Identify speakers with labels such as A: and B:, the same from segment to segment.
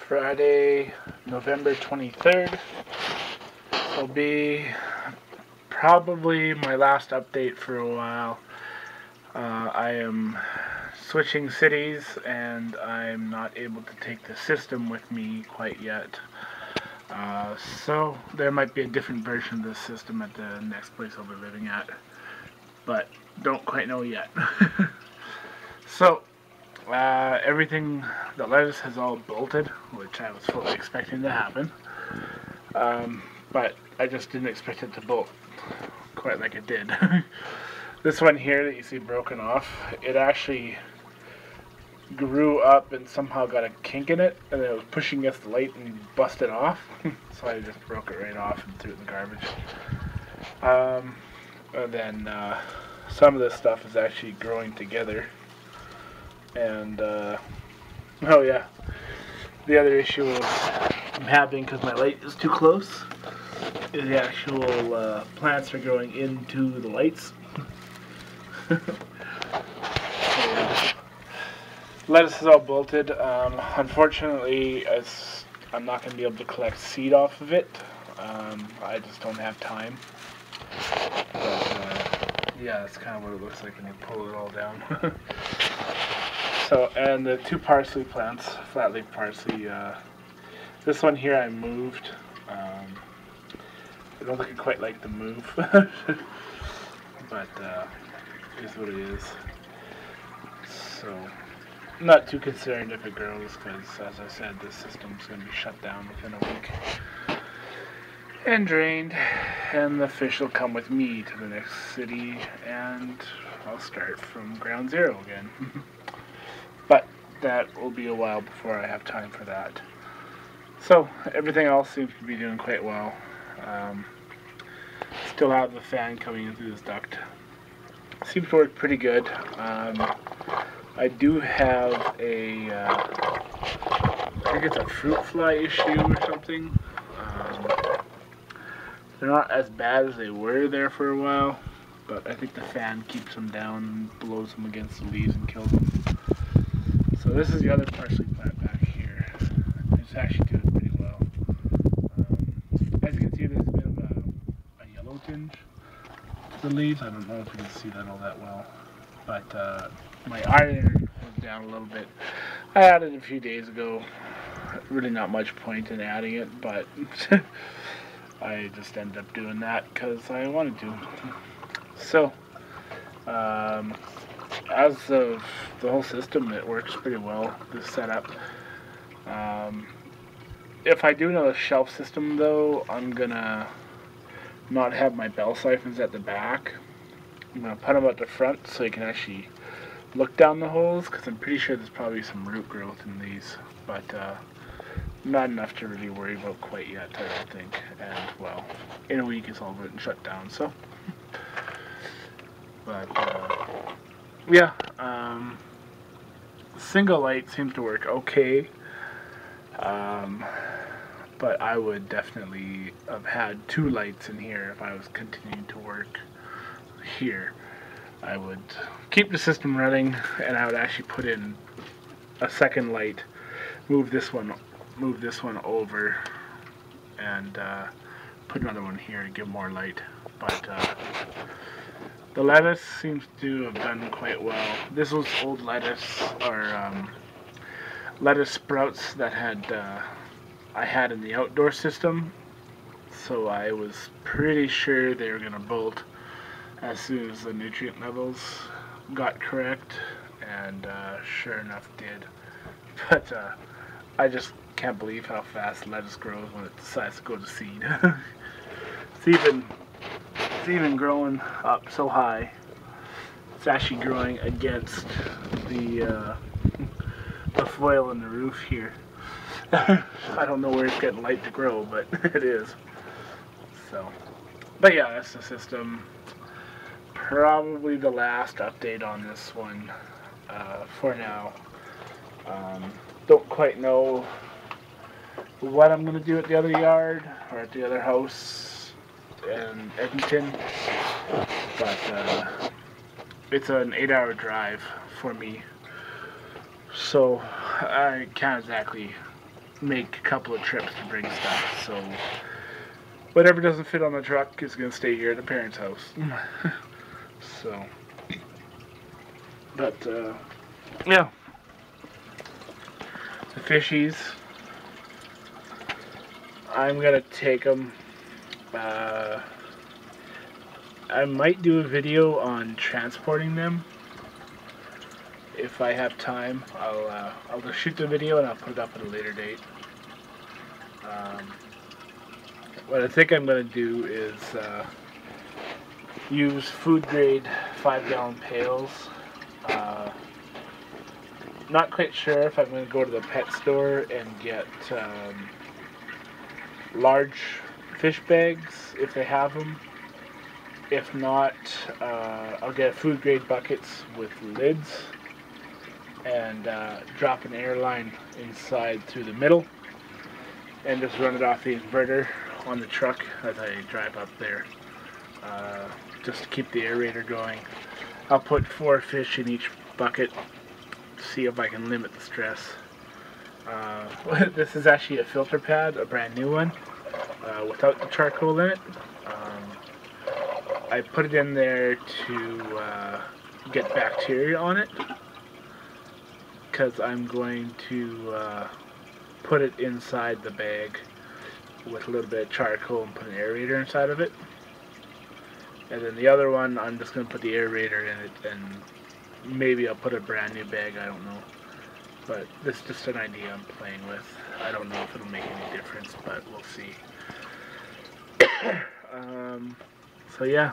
A: Friday, November 23rd. Will be probably my last update for a while. I am switching cities and I'm not able to take the system with me quite yet. So there might be a different version of this system at the next place I'll be living at, but don't quite know yet. So everything, the lettuce has all bolted, which I was fully expecting to happen, but I just didn't expect it to bolt quite like it did. This one here that you see broken off, it actually grew up and somehow got a kink in it, and it was pushing against the light and busted off. So I just broke it right off and threw it in the garbage. And then some of this stuff is actually growing together. And oh yeah, the other issue I'm having, because my light is too close, is the actual plants are growing into the lights. So, lettuce is all bolted. Unfortunately, I'm not going to be able to collect seed off of it. I just don't have time. But yeah, that's kind of what it looks like when you pull it all down. So, and the two parsley plants, flat-leaf parsley, this one here I moved. I don't think I quite like the move, but it is what it is. So, I'm not too concerned if it grows, because as I said, this system's going to be shut down within a week and drained, and the fish will come with me to the next city, and I'll start from ground zero again. But that will be a while before I have time for that. So everything else seems to be doing quite well. Still have the fan coming in through this duct. Seems to work pretty good. I do have a, I think it's a fruit fly issue or something. They're not as bad as they were there for a while, but I think the fan keeps them down and blows them against the leaves and kills them. So this is the other parsley plant back here. It's actually doing pretty well. As you can see, there's a bit of a yellow tinge to the leaves. I don't know if you can see that all that well, but my iron was down a little bit. I added it a few days ago. Really not much point in adding it, but I just ended up doing that because I wanted to. So, as of the whole system, it works pretty well, this setup. If I do another shelf system though, I'm gonna not have my bell siphons at the back. I'm gonna put them at the front so you can actually look down the holes, because I'm pretty sure there's probably some root growth in these, but not enough to really worry about quite yet, I don't think. And well, in a week it's all good and shut down, so. But yeah, single light seems to work okay, but I would definitely have had two lights in here if I was continuing to work here. I would keep the system running, and I would actually put in a second light, move this one over, and put another one here to give more light. But the lettuce seems to have done quite well. This was old lettuce, or lettuce sprouts that I had in the outdoor system, so I was pretty sure they were going to bolt as soon as the nutrient levels got correct, and sure enough did. But I just can't believe how fast lettuce grows when it decides to go to seed. It's even growing up so high. It's actually growing against the foil in the roof here. I don't know where it's getting light to grow, but it is. So, but yeah, that's the system. Probably the last update on this one for now. Don't quite know what I'm going to do at the other yard or at the other house in Edmonton, but it's an 8-hour drive for me, so I can't exactly make a couple of trips to bring stuff. So whatever doesn't fit on the truck is going to stay here at the parents' house. So, but yeah, the fishies, I'm going to take them. I might do a video on transporting them. If I have time, I'll just shoot the video and I'll put it up at a later date. What I think I'm going to do is use food grade 5-gallon pails. Not quite sure if I'm going to go to the pet store and get large fish bags if they have them. If not, I'll get food grade buckets with lids and drop an airline inside through the middle and just run it off the inverter on the truck as I drive up there, just to keep the aerator going. I'll put 4 fish in each bucket, see if I can limit the stress. This is actually a filter pad, a brand new one, without the charcoal in it. I put it in there to get bacteria on it, because I'm going to put it inside the bag with a little bit of charcoal and put an aerator inside of it. And then the other one, I'm just going to put the aerator in it, and maybe I'll put a brand new bag, I don't know. But this is just an idea I'm playing with. I don't know if it'll make any difference, but we'll see. So yeah,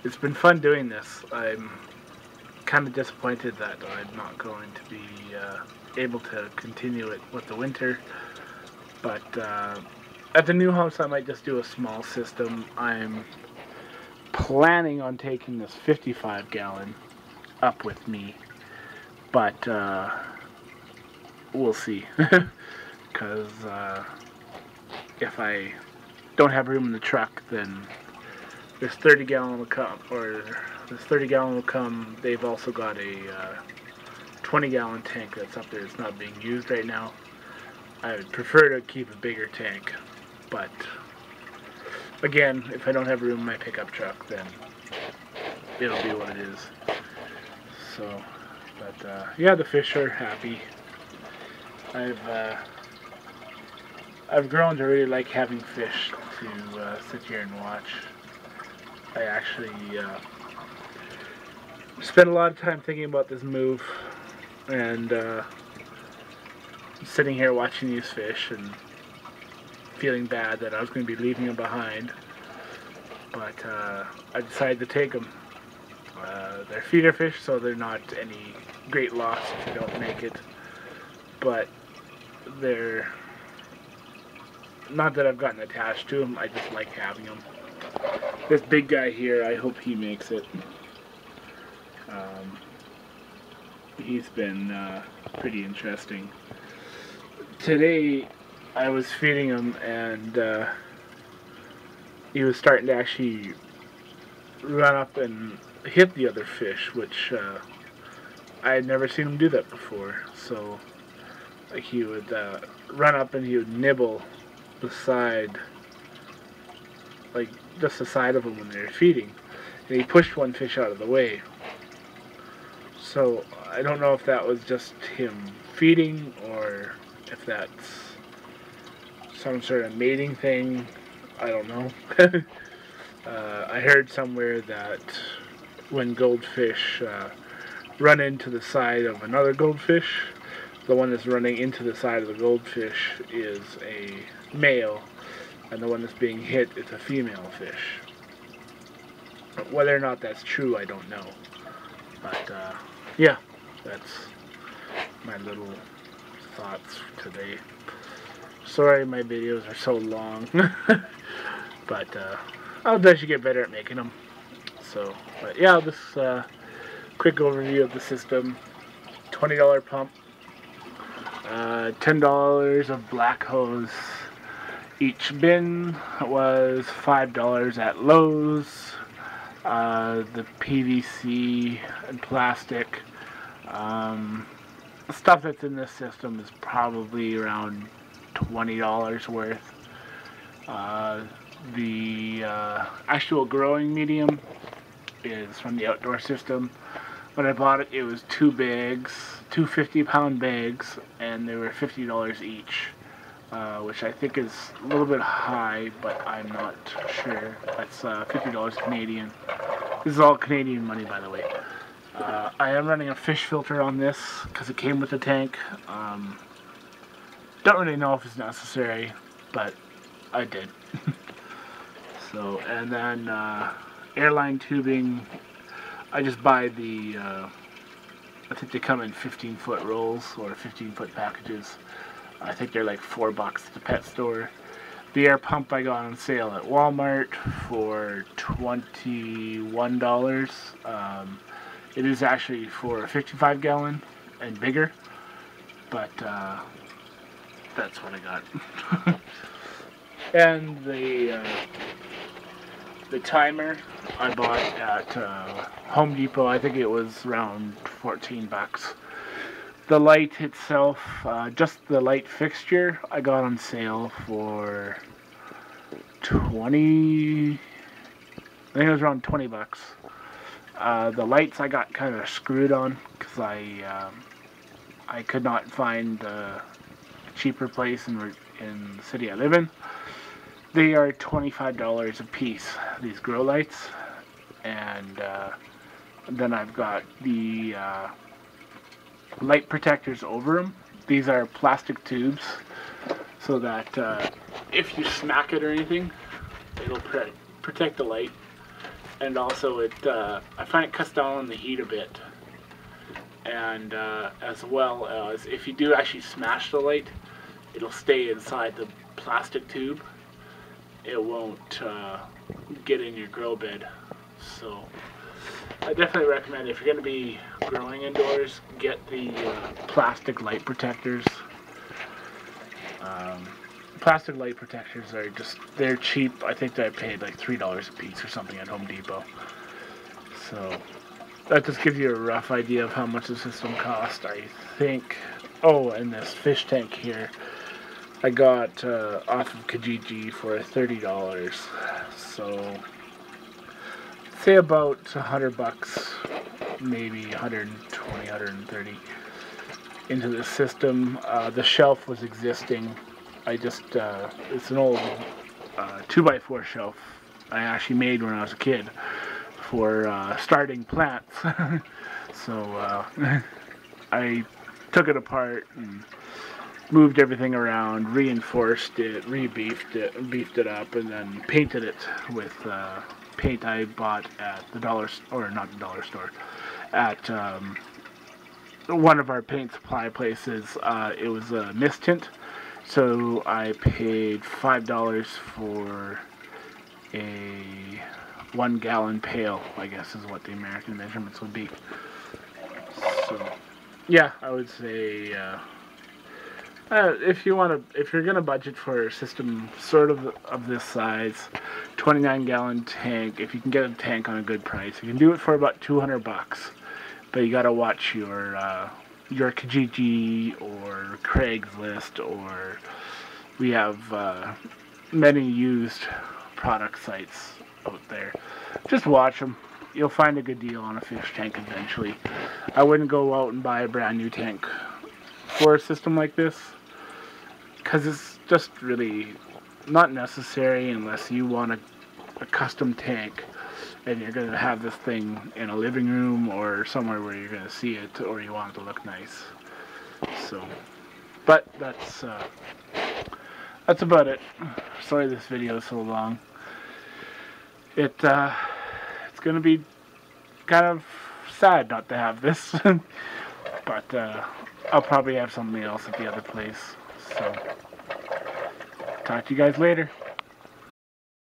A: it's been fun doing this. I'm kind of disappointed that I'm not going to be able to continue it with the winter, but at the new house I might just do a small system. I'm planning on taking this 55-gallon up with me, but we'll see, because if I don't have room in the truck, then this 30-gallon will come, or this 30-gallon will come. They've also got a 20-gallon tank that's up there. It's not being used right now. I would prefer to keep a bigger tank, but again, if I don't have room in my pickup truck, then it'll be what it is. So, but yeah, the fish are happy. I've grown to really like having fish to sit here and watch. I actually spent a lot of time thinking about this move, and sitting here watching these fish and feeling bad that I was going to be leaving them behind, but I decided to take them. They're feeder fish, so they're not any great loss if you don't make it, but they're not that I've gotten attached to them. I just like having them. This big guy here, I hope he makes it. He's been pretty interesting. Today I was feeding him, and he was starting to actually run up and hit the other fish, which I had never seen him do that before. So like, he would run up and he would nibble the side, like just the side of them when they were feeding, and he pushed one fish out of the way. So I don't know if that was just him feeding or if that's some sort of mating thing. I don't know. I heard somewhere that when goldfish run into the side of another goldfish, the one that's running into the side of the goldfish is a male, and the one that's being hit is a female fish. Whether or not that's true, I don't know. But yeah, that's my little thoughts today. Sorry my videos are so long, but I'll definitely get better at making them. So, but yeah, this quick overview of the system. $20 pump, $10 of black hose. Each bin was $5 at Lowe's. The PVC and plastic, stuff that's in this system is probably around $20 worth. The actual growing medium is from the outdoor system. When I bought it, it was 2 bags, 2 50-pound bags, and they were $50 each, which I think is a little bit high, but I'm not sure. That's $50 Canadian. This is all Canadian money, by the way. I am running a fish filter on this because it came with the tank. Don't really know if it's necessary, but I did. So, and then airline tubing, I just buy the, I think they come in 15-foot rolls or 15-foot packages. I think they're like $4 at the pet store. The air pump I got on sale at Walmart for $21. It is actually for a 55-gallon and bigger, but that's what I got. And the timer I bought at Home Depot. I think it was around $14. The light itself, just the light fixture, I got on sale for I think it was around $20. The lights I got kind of screwed on because I could not find a cheaper place in the city I live in. They are $25 a piece, these grow lights, and then I've got the light protectors over them. These are plastic tubes, so that if you smack it or anything, it'll protect the light. And also I find it cuts down on the heat a bit. And as well as if you do actually smash the light, it'll stay inside the plastic tube. It won't get in your grow bed. So I definitely recommend, if you're going to be growing indoors, get the plastic light protectors. Plastic light protectors are they're cheap. I think I paid like $3 a piece or something at Home Depot. So that just gives you a rough idea of how much the system cost. I think, oh, and this fish tank here, I got off of Kijiji for $30. So say about $100, maybe 120, 130 into the system. The shelf was existing. It's an old 2x4 shelf I actually made when I was a kid for starting plants. So I took it apart and moved everything around, reinforced it, beefed it up, and then painted it with paint I bought at the at one of our paint supply places. It was a mist tint, so I paid $5 for a 1-gallon pail, I guess is what the American measurements would be. So yeah, I would say if you're gonna budget for a system sort of this size, 29-gallon tank, if you can get a tank on a good price, you can do it for about $200. But you gotta watch your Kijiji or Craigslist, or we have many used product sites out there. Just watch them. You'll find a good deal on a fish tank eventually. I wouldn't go out and buy a brand new tank for a system like this, because it's just really not necessary unless you want a custom tank and you're going to have this thing in a living room or somewhere where you're going to see it, or you want it to look nice. So, but that's about it. Sorry this video is so long. It's going to be kind of sad not to have this, but I'll probably have something else at the other place. So, talk to you guys later.